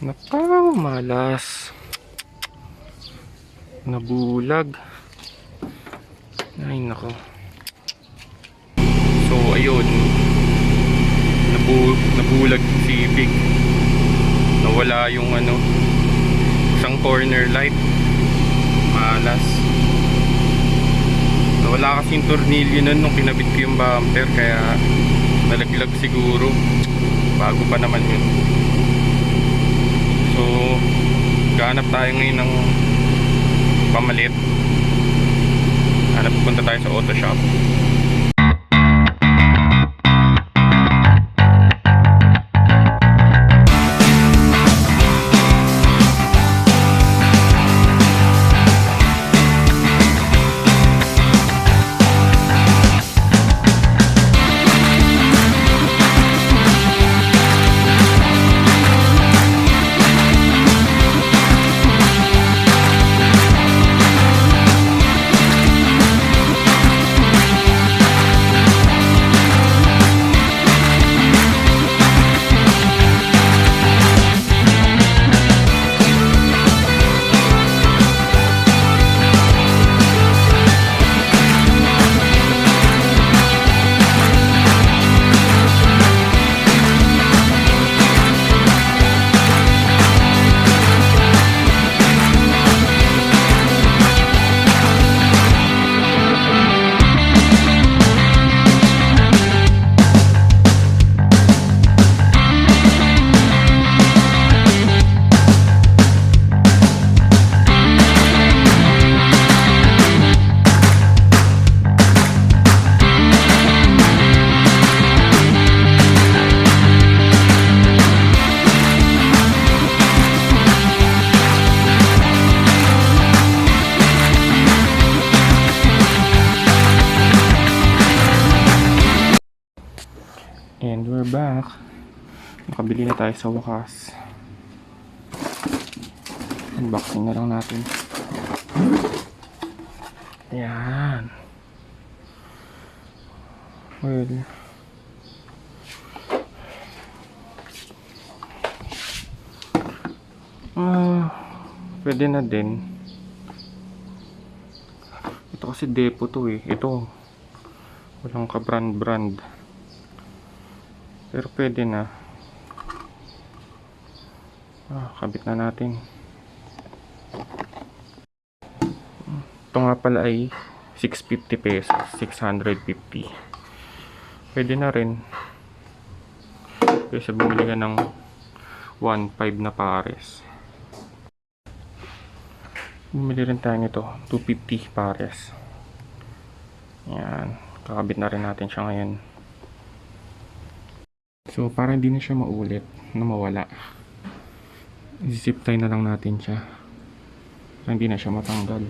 Napamalas. Nabulag. Ay nako. So ayun. Nabulag si Civic. Nawala yung isang corner light. Malas. Nawala kasi yung tornilyo nun nung kinabit ko yung bumper, kaya nalaglag siguro. Bago pa naman yun. So gahanap tayo ngayon ng pamalit. Punta tayo sa auto shop. And we're back. Nakabili na tayo sa wakas. Unboxing na lang natin. Ayan. Well, pwede na din. Ito kasi depo to eh. Ito walang ka brand. Pero pwede na. Kabit na natin. Ito nga pala ay 650 pesos. 650. Pwede na rin. Kaysa bumili ka ng 1.5 na pares. Bumili rin tayo nito. 250 pares. Yan. Kakabit na rin natin siya ngayon. So, para hindi na siya maulit na mawala, zip tie na lang natin siya para hindi na siya matanggal.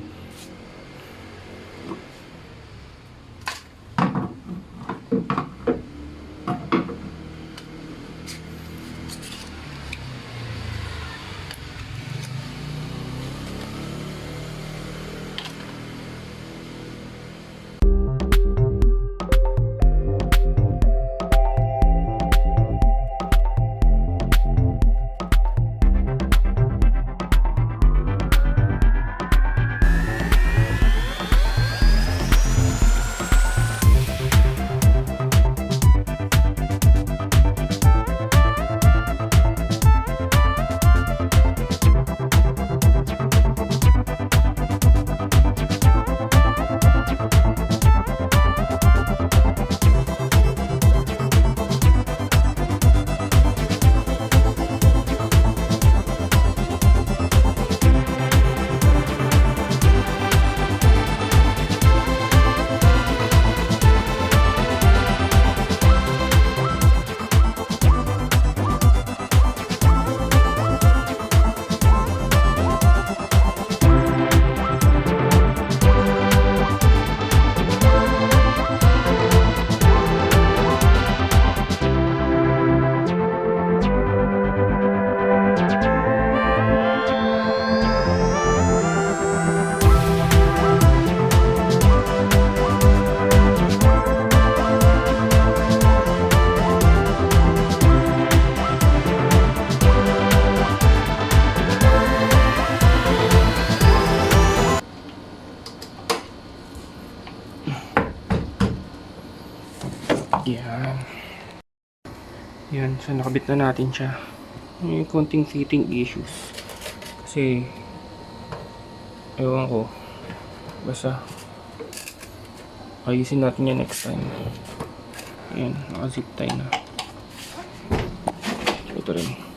Yan, so nakabit na natin siya. May konting fitting issues. Kasi, ewan ko. Basta, ayusin natin yan next time. Yan, naka-zip tie na. Ito rin.